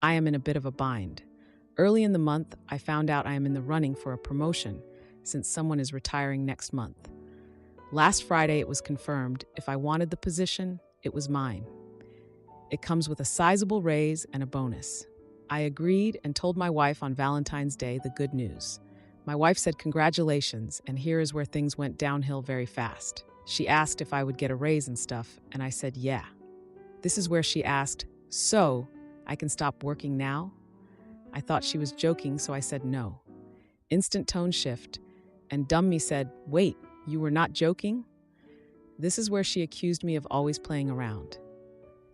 I am in a bit of a bind. Early in the month, I found out I am in the running for a promotion since someone is retiring next month. Last Friday, it was confirmed if I wanted the position, it was mine. It comes with a sizable raise and a bonus. I agreed and told my wife on Valentine's Day the good news. My wife said congratulations, and here is where things went downhill very fast. She asked if I would get a raise and stuff, and I said yeah. This is where she asked, "So, I can stop working now?" I thought she was joking, so I said no. Instant tone shift, and dumb me said, "Wait, you were not joking?" This is where she accused me of always playing around.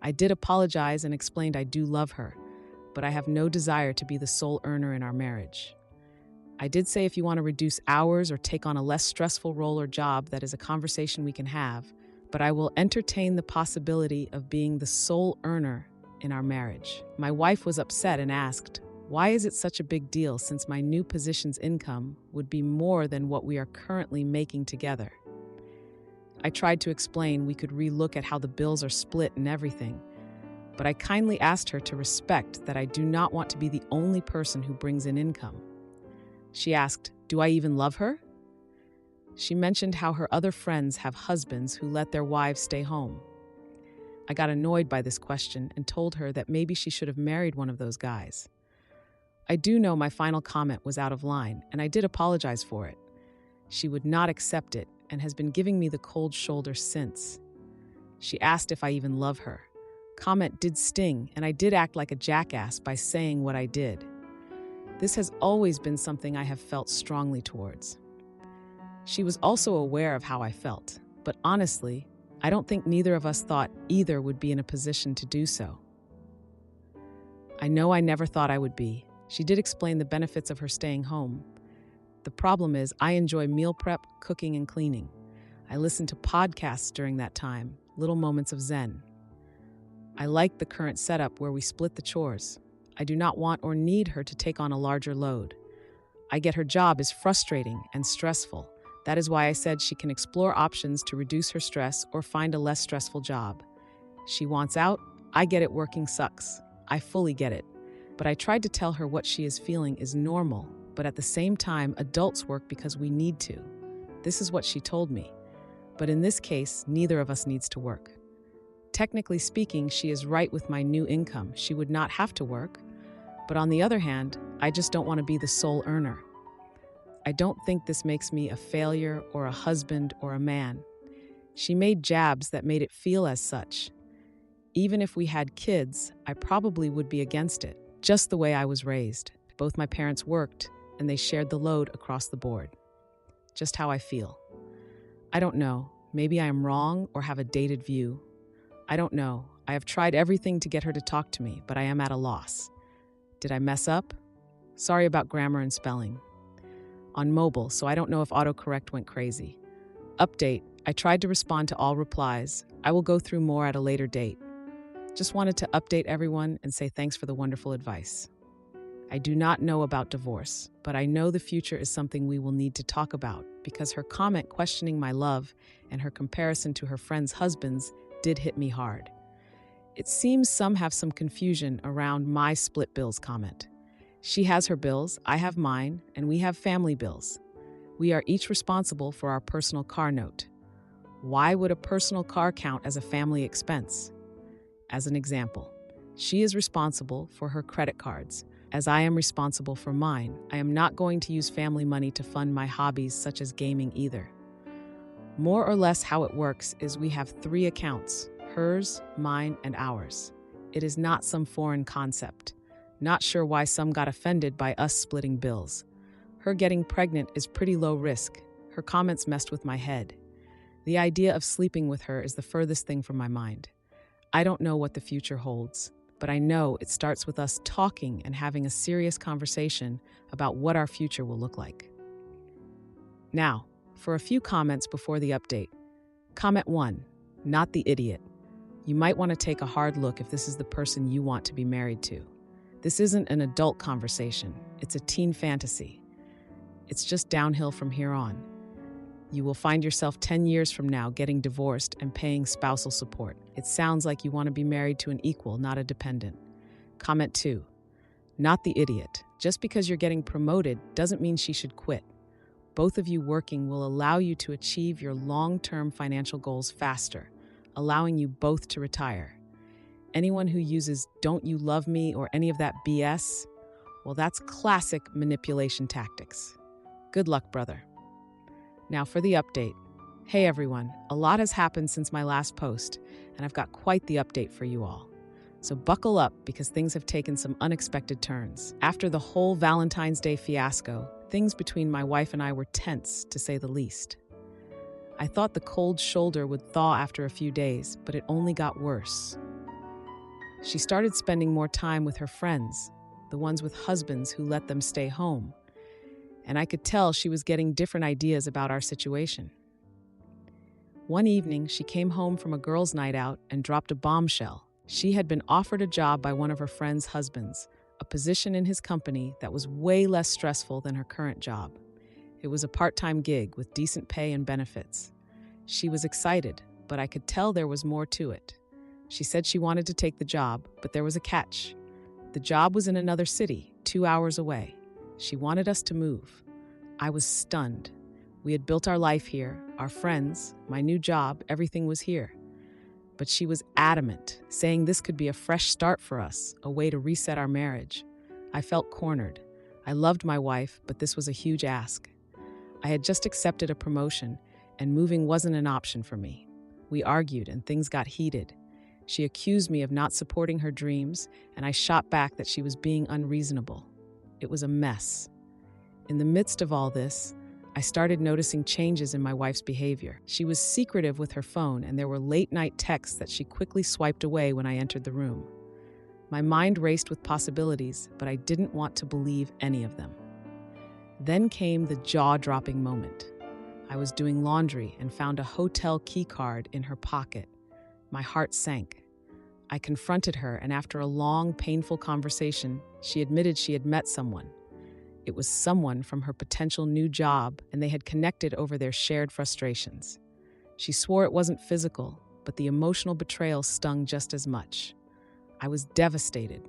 I did apologize and explained I do love her, but I have no desire to be the sole earner in our marriage. I did say if you want to reduce hours or take on a less stressful role or job, that is a conversation we can have, but I will entertain the possibility of being the sole earner in our marriage. My wife was upset and asked, why is it such a big deal since my new position's income would be more than what we are currently making together? I tried to explain we could relook at how the bills are split and everything, but I kindly asked her to respect that I do not want to be the only person who brings in income. She asked, do I even love her? She mentioned how her other friends have husbands who let their wives stay home. I got annoyed by this question and told her that maybe she should have married one of those guys. I do know my final comment was out of line, and I did apologize for it. She would not accept it and has been giving me the cold shoulder since. She asked if I even love her. Comment did sting, and I did act like a jackass by saying what I did. This has always been something I have felt strongly towards. She was also aware of how I felt, but honestly, I don't think neither of us thought either would be in a position to do so. I know I never thought I would be. She did explain the benefits of her staying home. The problem is I enjoy meal prep, cooking, and cleaning. I listen to podcasts during that time, little moments of zen. I like the current setup where we split the chores. I do not want or need her to take on a larger load. I get her job is frustrating and stressful. That is why I said she can explore options to reduce her stress or find a less stressful job. She wants out. I get it, working sucks. I fully get it. But I tried to tell her what she is feeling is normal, but at the same time, adults work because we need to. This is what she told me. But in this case, neither of us needs to work. Technically speaking, she is right with my new income. She would not have to work. But on the other hand, I just don't want to be the sole earner. I don't think this makes me a failure or a husband or a man. She made jabs that made it feel as such. Even if we had kids, I probably would be against it, just the way I was raised. Both my parents worked, and they shared the load across the board. Just how I feel. I don't know. Maybe I am wrong or have a dated view. I don't know. I have tried everything to get her to talk to me, but I am at a loss. Did I mess up? Sorry about grammar and spelling. On mobile, so I don't know if autocorrect went crazy. Update, I tried to respond to all replies. I will go through more at a later date. Just wanted to update everyone and say thanks for the wonderful advice. I do not know about divorce, but I know the future is something we will need to talk about because her comment questioning my love and her comparison to her friends' husbands did hit me hard. It seems some have some confusion around my split bills comment. She has her bills, I have mine, and we have family bills. We are each responsible for our personal car note. Why would a personal car count as a family expense? As an example, she is responsible for her credit cards, as I am responsible for mine. I am not going to use family money to fund my hobbies such as gaming either. More or less how it works is we have 3 accounts, hers, mine, and ours. It is not some foreign concept. Not sure why some got offended by us splitting bills. Her getting pregnant is pretty low risk. Her comments messed with my head. The idea of sleeping with her is the furthest thing from my mind. I don't know what the future holds, but I know it starts with us talking and having a serious conversation about what our future will look like. Now, for a few comments before the update. Comment 1, not the idiot. You might want to take a hard look if this is the person you want to be married to. This isn't an adult conversation. It's a teen fantasy. It's just downhill from here on. You will find yourself 10 years from now getting divorced and paying spousal support. It sounds like you want to be married to an equal, not a dependent. Comment 2. not the idiot. Just because you're getting promoted doesn't mean she should quit. Both of you working will allow you to achieve your long-term financial goals faster, allowing you both to retire. Anyone who uses "don't you love me" or any of that BS, well, that's classic manipulation tactics. Good luck, brother. Now for the update. Hey everyone, a lot has happened since my last post, and I've got quite the update for you all. So buckle up because things have taken some unexpected turns. After the whole Valentine's Day fiasco, things between my wife and I were tense, to say the least. I thought the cold shoulder would thaw after a few days, but it only got worse. She started spending more time with her friends, the ones with husbands who let them stay home, and I could tell she was getting different ideas about our situation. One evening, she came home from a girls' night out and dropped a bombshell. She had been offered a job by one of her friends' husbands, a position in his company that was way less stressful than her current job. It was a part-time gig with decent pay and benefits. She was excited, but I could tell there was more to it. She said she wanted to take the job, but there was a catch. The job was in another city, 2 hours away. She wanted us to move. I was stunned. We had built our life here, our friends, my new job, everything was here. But she was adamant, saying this could be a fresh start for us, a way to reset our marriage. I felt cornered. I loved my wife, but this was a huge ask. I had just accepted a promotion, and moving wasn't an option for me. We argued, and things got heated. She accused me of not supporting her dreams, and I shot back that she was being unreasonable. It was a mess. In the midst of all this, I started noticing changes in my wife's behavior. She was secretive with her phone, and there were late-night texts that she quickly swiped away when I entered the room. My mind raced with possibilities, but I didn't want to believe any of them. Then came the jaw-dropping moment. I was doing laundry and found a hotel key card in her pocket. My heart sank. I confronted her, and after a long, painful conversation, she admitted she had met someone. It was someone from her potential new job, and they had connected over their shared frustrations. She swore it wasn't physical, but the emotional betrayal stung just as much. I was devastated.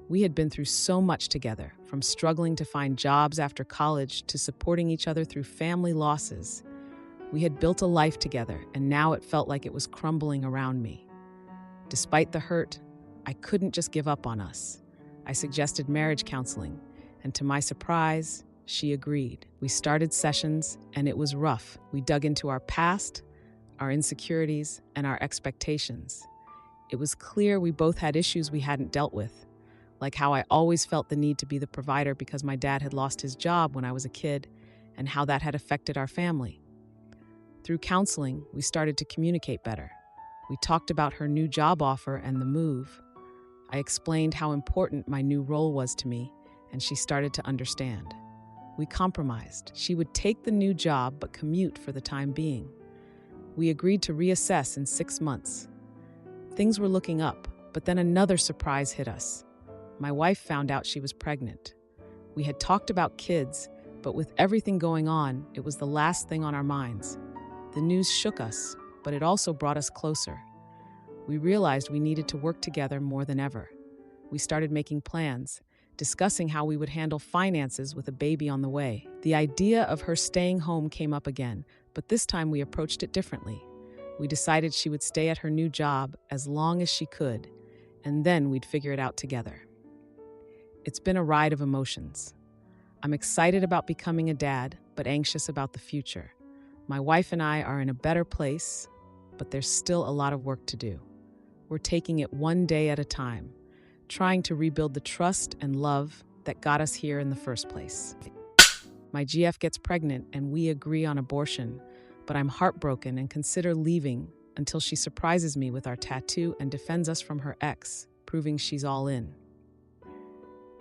We had been through so much together, from struggling to find jobs after college to supporting each other through family losses. We had built a life together, and now it felt like it was crumbling around me. Despite the hurt, I couldn't just give up on us. I suggested marriage counseling, and to my surprise, she agreed. We started sessions, and it was rough. We dug into our past, our insecurities, and our expectations. It was clear we both had issues we hadn't dealt with, like how I always felt the need to be the provider because my dad had lost his job when I was a kid, and how that had affected our family. Through counseling, we started to communicate better. We talked about her new job offer and the move. I explained how important my new role was to me, and she started to understand. We compromised. She would take the new job but commute for the time being. We agreed to reassess in 6 months. Things were looking up, but then another surprise hit us. My wife found out she was pregnant. We had talked about kids, but with everything going on, it was the last thing on our minds. The news shook us, but it also brought us closer. We realized we needed to work together more than ever. We started making plans, discussing how we would handle finances with a baby on the way. The idea of her staying home came up again, but this time we approached it differently. We decided she would stay at her new job as long as she could, and then we'd figure it out together. It's been a ride of emotions. I'm excited about becoming a dad, but anxious about the future. My wife and I are in a better place, but there's still a lot of work to do. We're taking it one day at a time, trying to rebuild the trust and love that got us here in the first place. My GF gets pregnant and we agree on abortion, but I'm heartbroken and consider leaving until she surprises me with our tattoo and defends us from her ex, proving she's all in.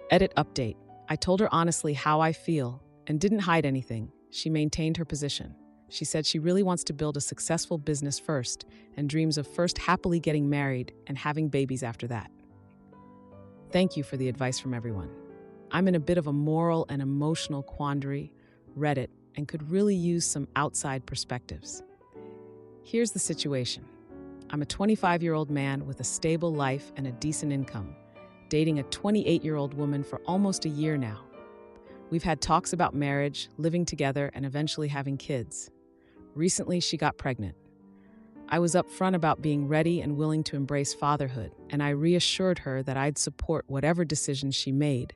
Edit update. I told her honestly how I feel and didn't hide anything. She maintained her position. She said she really wants to build a successful business first and dreams of first happily getting married and having babies after that. Thank you for the advice from everyone. I'm in a bit of a moral and emotional quandary, Reddit, and could really use some outside perspectives. Here's the situation. I'm a 25-year-old man with a stable life and a decent income, dating a 28-year-old woman for almost a year now. We've had talks about marriage, living together, and eventually having kids. Recently, she got pregnant. I was upfront about being ready and willing to embrace fatherhood, and I reassured her that I'd support whatever decisions she made,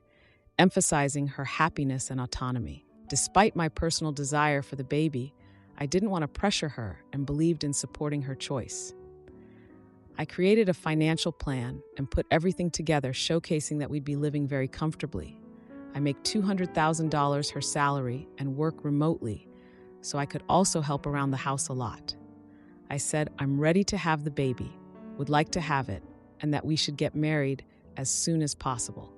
emphasizing her happiness and autonomy. Despite my personal desire for the baby, I didn't want to pressure her and believed in supporting her choice. I created a financial plan and put everything together, showcasing that we'd be living very comfortably. I make $200,000 her salary and work remotely, so I could also help around the house a lot. I said I'm ready to have the baby, would like to have it, and that we should get married as soon as possible.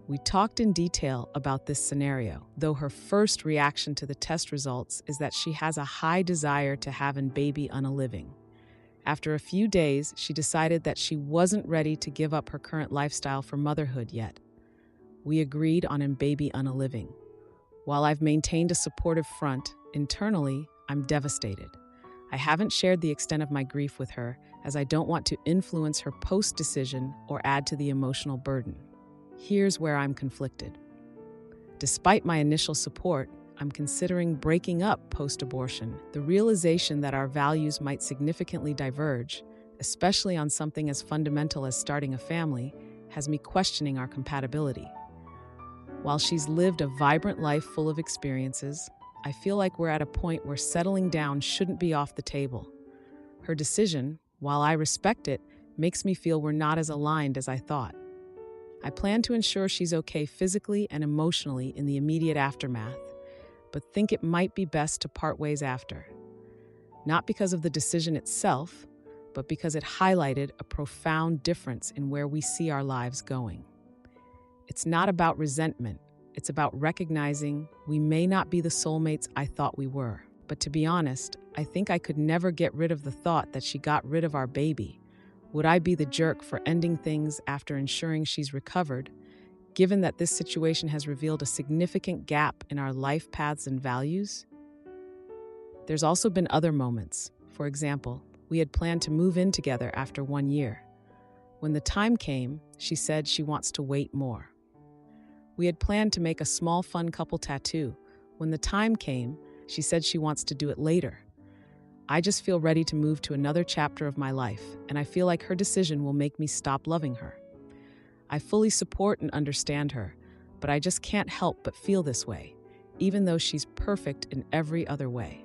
We talked in detail about this scenario, though her first reaction to the test results is that she has a high desire to have a baby on a living. After a few days, she decided that she wasn't ready to give up her current lifestyle for motherhood yet. We agreed on a baby on a living. While I've maintained a supportive front, internally, I'm devastated. I haven't shared the extent of my grief with her, as I don't want to influence her post-decision or add to the emotional burden. Here's where I'm conflicted. Despite my initial support, I'm considering breaking up post-abortion. The realization that our values might significantly diverge, especially on something as fundamental as starting a family, has me questioning our compatibility. While she's lived a vibrant life full of experiences, I feel like we're at a point where settling down shouldn't be off the table. Her decision, while I respect it, makes me feel we're not as aligned as I thought. I plan to ensure she's okay physically and emotionally in the immediate aftermath, but think it might be best to part ways after. Not because of the decision itself, but because it highlighted a profound difference in where we see our lives going. It's not about resentment. It's about recognizing we may not be the soulmates I thought we were. But to be honest, I think I could never get rid of the thought that she got rid of our baby. Would I be the jerk for ending things after ensuring she's recovered, given that this situation has revealed a significant gap in our life paths and values? There's also been other moments. For example, we had planned to move in together after 1 year. When the time came, she said she wants to wait more. We had planned to make a small fun couple tattoo. When the time came, she said she wants to do it later. I just feel ready to move to another chapter of my life, and I feel like her decision will make me stop loving her. I fully support and understand her, but I just can't help but feel this way, even though she's perfect in every other way.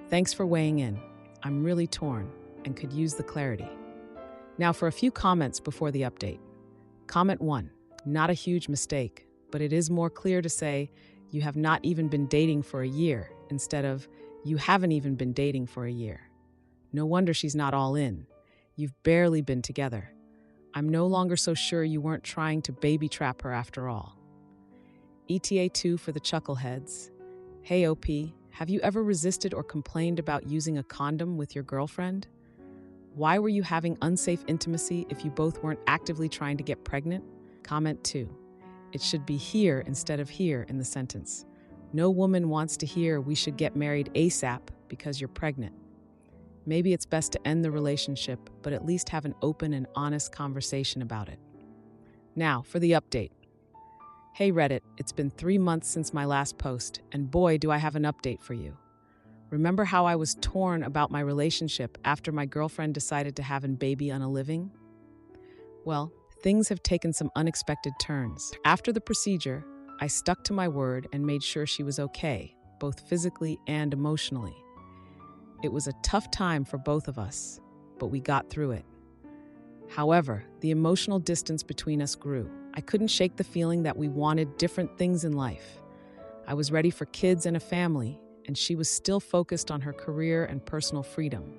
Thanks for weighing in. I'm really torn and could use the clarity. Now for a few comments before the update. Comment 1. Not a huge mistake, but it is more clear to say you have not even been dating for a year instead of you haven't even been dating for a year. No wonder she's not all in. You've barely been together. I'm no longer so sure you weren't trying to baby trap her after all. ETA2 for the chuckleheads. Hey OP, have you ever resisted or complained about using a condom with your girlfriend? Why were you having unsafe intimacy if you both weren't actively trying to get pregnant? Comment 2. It should be here instead of here in the sentence. No woman wants to hear we should get married ASAP because you're pregnant. Maybe it's best to end the relationship, but at least have an open and honest conversation about it. Now, for the update. Hey Reddit, it's been 3 months since my last post, and boy, do I have an update for you. Remember how I was torn about my relationship after my girlfriend decided to have a baby on a living? Well, things have taken some unexpected turns. After the procedure, I stuck to my word and made sure she was okay, both physically and emotionally. It was a tough time for both of us, but we got through it. However, the emotional distance between us grew. I couldn't shake the feeling that we wanted different things in life. I was ready for kids and a family, and she was still focused on her career and personal freedom.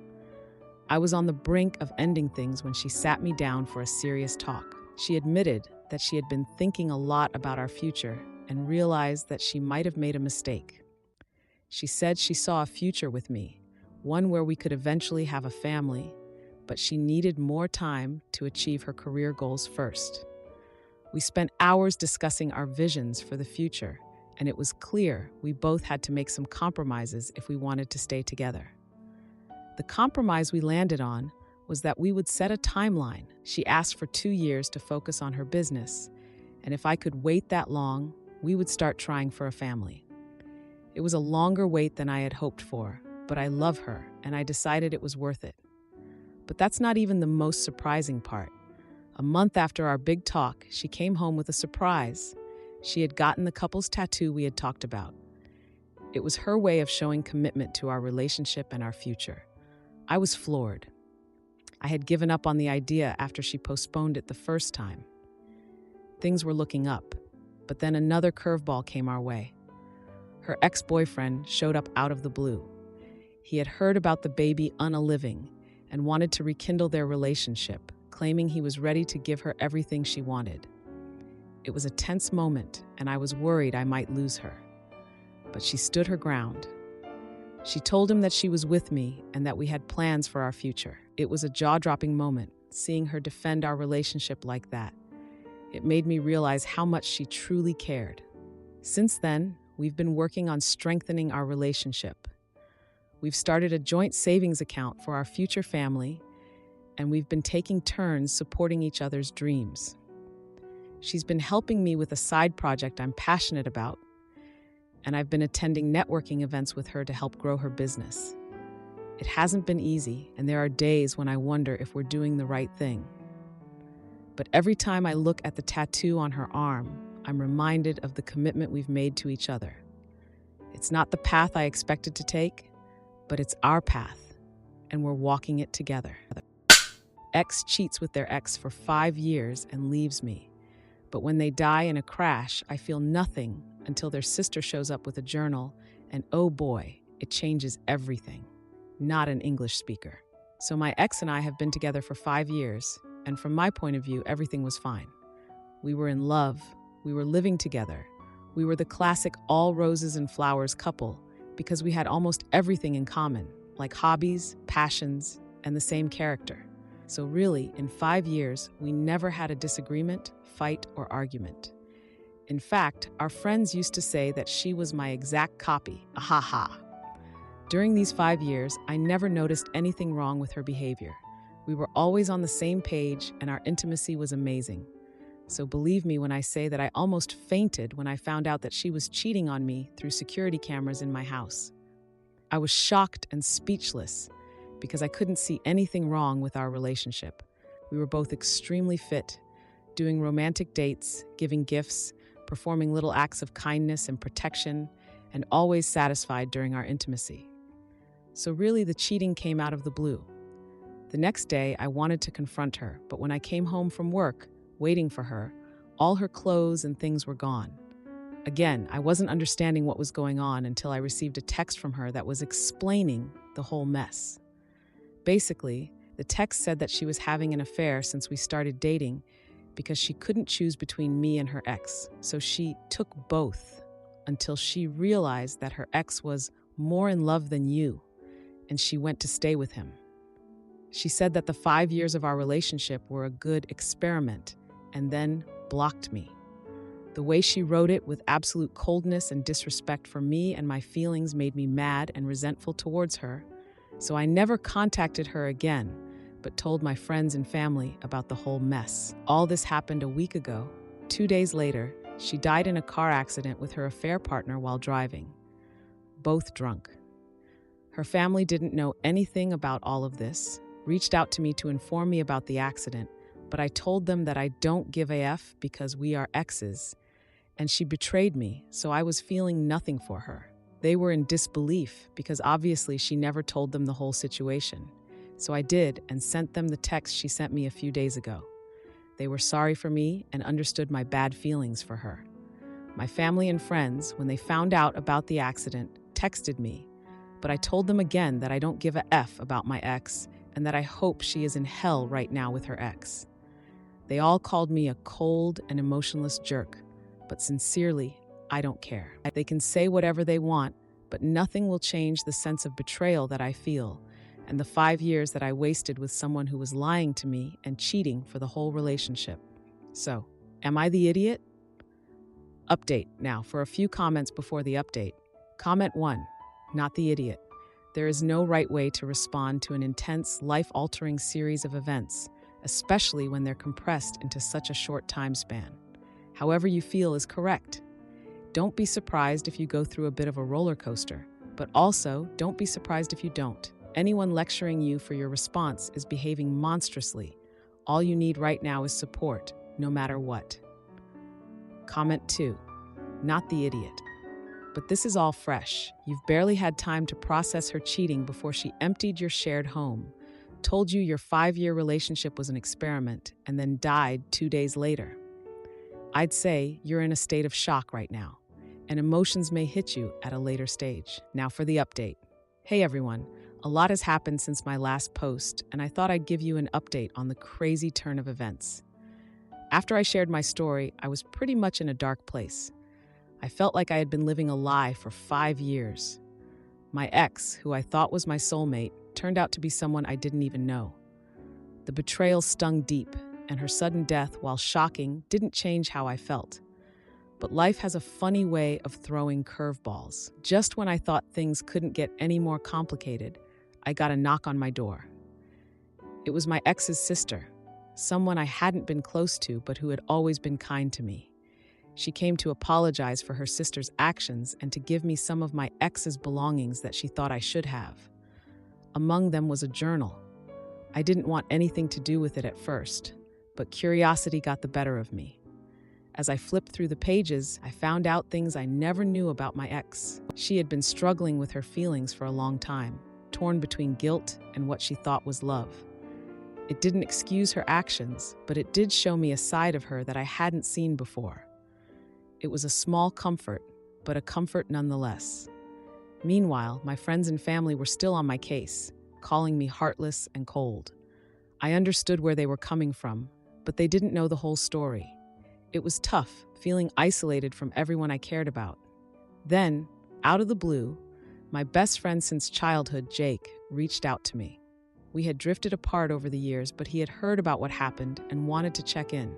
I was on the brink of ending things when she sat me down for a serious talk. She admitted that she had been thinking a lot about our future and realized that she might have made a mistake. She said she saw a future with me, one where we could eventually have a family, but she needed more time to achieve her career goals first. We spent hours discussing our visions for the future, and it was clear we both had to make some compromises if we wanted to stay together. The compromise we landed on was that we would set a timeline. She asked for 2 years to focus on her business, and if I could wait that long, we would start trying for a family. It was a longer wait than I had hoped for, but I love her, and I decided it was worth it. But that's not even the most surprising part. A month after our big talk, she came home with a surprise. She had gotten the couple's tattoo we had talked about. It was her way of showing commitment to our relationship and our future. I was floored. I had given up on the idea after she postponed it the first time. Things were looking up, but then another curveball came our way. Her ex-boyfriend showed up out of the blue. He had heard about the baby unaliving and wanted to rekindle their relationship, claiming he was ready to give her everything she wanted. It was a tense moment, and I was worried I might lose her. But she stood her ground. She told him that she was with me and that we had plans for our future. It was a jaw-dropping moment, seeing her defend our relationship like that. It made me realize how much she truly cared. Since then, we've been working on strengthening our relationship. We've started a joint savings account for our future family, and we've been taking turns supporting each other's dreams. She's been helping me with a side project I'm passionate about, and I've been attending networking events with her to help grow her business. It hasn't been easy, and there are days when I wonder if we're doing the right thing. But every time I look at the tattoo on her arm, I'm reminded of the commitment we've made to each other. It's not the path I expected to take, but it's our path, and we're walking it together. Ex cheats with their ex for 5 years and leaves me. But when they die in a crash, I feel nothing until their sister shows up with a journal, and oh boy, it changes everything. Not an English speaker. So my ex and I have been together for 5 years, and from my point of view, everything was fine. We were in love. We were living together. We were the classic all roses and flowers couple because we had almost everything in common, like hobbies, passions, and the same character. So really, in 5 years, we never had a disagreement, fight, or argument. In fact, our friends used to say that she was my exact copy. Ahaha. During these 5 years, I never noticed anything wrong with her behavior. We were always on the same page, and our intimacy was amazing. So believe me when I say that I almost fainted when I found out that she was cheating on me through security cameras in my house. I was shocked and speechless because I couldn't see anything wrong with our relationship. We were both extremely fit, doing romantic dates, giving gifts, performing little acts of kindness and protection, and always satisfied during our intimacy. So really, the cheating came out of the blue. The next day, I wanted to confront her, but when I came home from work, waiting for her, all her clothes and things were gone. Again, I wasn't understanding what was going on until I received a text from her that was explaining the whole mess. Basically, the text said that she was having an affair since we started dating because she couldn't choose between me and her ex, so she took both until she realized that her ex was more in love than you, and she went to stay with him. She said that the 5 years of our relationship were a good experiment, and then blocked me. The way she wrote it with absolute coldness and disrespect for me and my feelings made me mad and resentful towards her, so I never contacted her again, but told my friends and family about the whole mess. All this happened a week ago. 2 days later, she died in a car accident with her affair partner while driving, both drunk. Her family didn't know anything about all of this, reached out to me to inform me about the accident, but I told them that I don't give a F because we are exes, and she betrayed me, so I was feeling nothing for her. They were in disbelief because obviously she never told them the whole situation. So I did and sent them the text she sent me a few days ago. They were sorry for me and understood my bad feelings for her. My family and friends, when they found out about the accident, texted me, but I told them again that I don't give a F about my ex and that I hope she is in hell right now with her ex. They all called me a cold and emotionless jerk, but sincerely, I don't care. They can say whatever they want, but nothing will change the sense of betrayal that I feel and the 5 years that I wasted with someone who was lying to me and cheating for the whole relationship. So, am I the idiot? Update now for a few comments before the update. Comment 1, not the idiot. There is no right way to respond to an intense, life-altering series of events, especially when they're compressed into such a short time span. However you feel is correct. Don't be surprised if you go through a bit of a roller coaster, but also don't be surprised if you don't. Anyone lecturing you for your response is behaving monstrously. All you need right now is support, no matter what. Comment 2. Not the idiot. But this is all fresh. You've barely had time to process her cheating before she emptied your shared home, told you your 5-year relationship was an experiment, and then died 2 days later. I'd say you're in a state of shock right now, and emotions may hit you at a later stage. Now for the update. Hey everyone, a lot has happened since my last post, and I thought I'd give you an update on the crazy turn of events. After I shared my story, I was pretty much in a dark place. I felt like I had been living a lie for 5 years. My ex, who I thought was my soulmate, turned out to be someone I didn't even know. The betrayal stung deep, and her sudden death, while shocking, didn't change how I felt. But life has a funny way of throwing curveballs. Just when I thought things couldn't get any more complicated, I got a knock on my door. It was my ex's sister, someone I hadn't been close to but who had always been kind to me. She came to apologize for her sister's actions and to give me some of my ex's belongings that she thought I should have. Among them was a journal. I didn't want anything to do with it at first, but curiosity got the better of me. As I flipped through the pages, I found out things I never knew about my ex. She had been struggling with her feelings for a long time, torn between guilt and what she thought was love. It didn't excuse her actions, but it did show me a side of her that I hadn't seen before. It was a small comfort, but a comfort nonetheless. Meanwhile, my friends and family were still on my case, calling me heartless and cold. I understood where they were coming from, but they didn't know the whole story. It was tough, feeling isolated from everyone I cared about. Then, out of the blue, my best friend since childhood, Jake, reached out to me. We had drifted apart over the years, but he had heard about what happened and wanted to check in.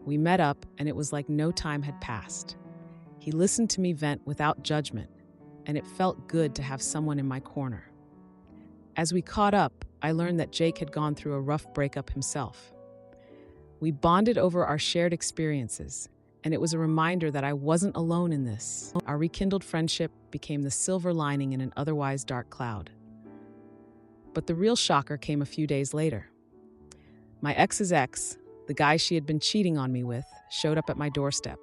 We met up, and it was like no time had passed. He listened to me vent without judgment, and it felt good to have someone in my corner. As we caught up, I learned that Jake had gone through a rough breakup himself. We bonded over our shared experiences, and it was a reminder that I wasn't alone in this. Our rekindled friendship became the silver lining in an otherwise dark cloud. But the real shocker came a few days later. My ex's ex, the guy she had been cheating on me with, showed up at my doorstep.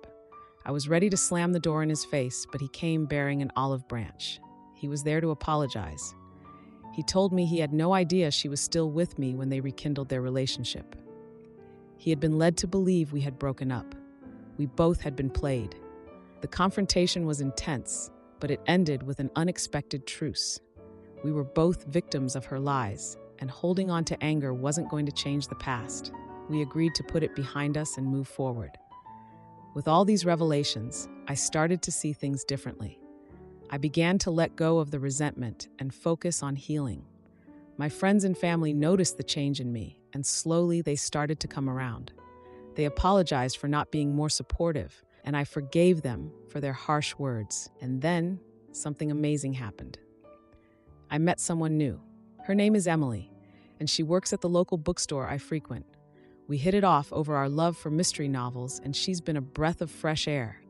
I was ready to slam the door in his face, but he came bearing an olive branch. He was there to apologize. He told me he had no idea she was still with me when they rekindled their relationship. He had been led to believe we had broken up. We both had been played. The confrontation was intense, but it ended with an unexpected truce. We were both victims of her lies, and holding on to anger wasn't going to change the past. We agreed to put it behind us and move forward. With all these revelations, I started to see things differently. I began to let go of the resentment and focus on healing. My friends and family noticed the change in me, and slowly they started to come around. They apologized for not being more supportive, and I forgave them for their harsh words. And then, something amazing happened. I met someone new. Her name is Emily, and she works at the local bookstore I frequent. We hit it off over our love for mystery novels, and she's been a breath of fresh air.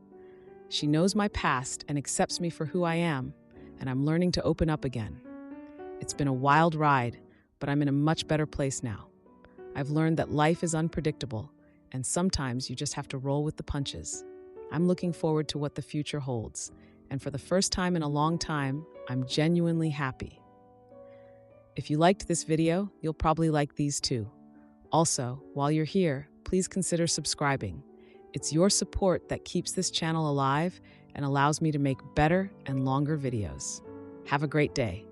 She knows my past and accepts me for who I am, and I'm learning to open up again. It's been a wild ride, but I'm in a much better place now. I've learned that life is unpredictable, and sometimes you just have to roll with the punches. I'm looking forward to what the future holds, and for the first time in a long time, I'm genuinely happy. If you liked this video, you'll probably like these too. Also, while you're here, please consider subscribing. It's your support that keeps this channel alive and allows me to make better and longer videos. Have a great day.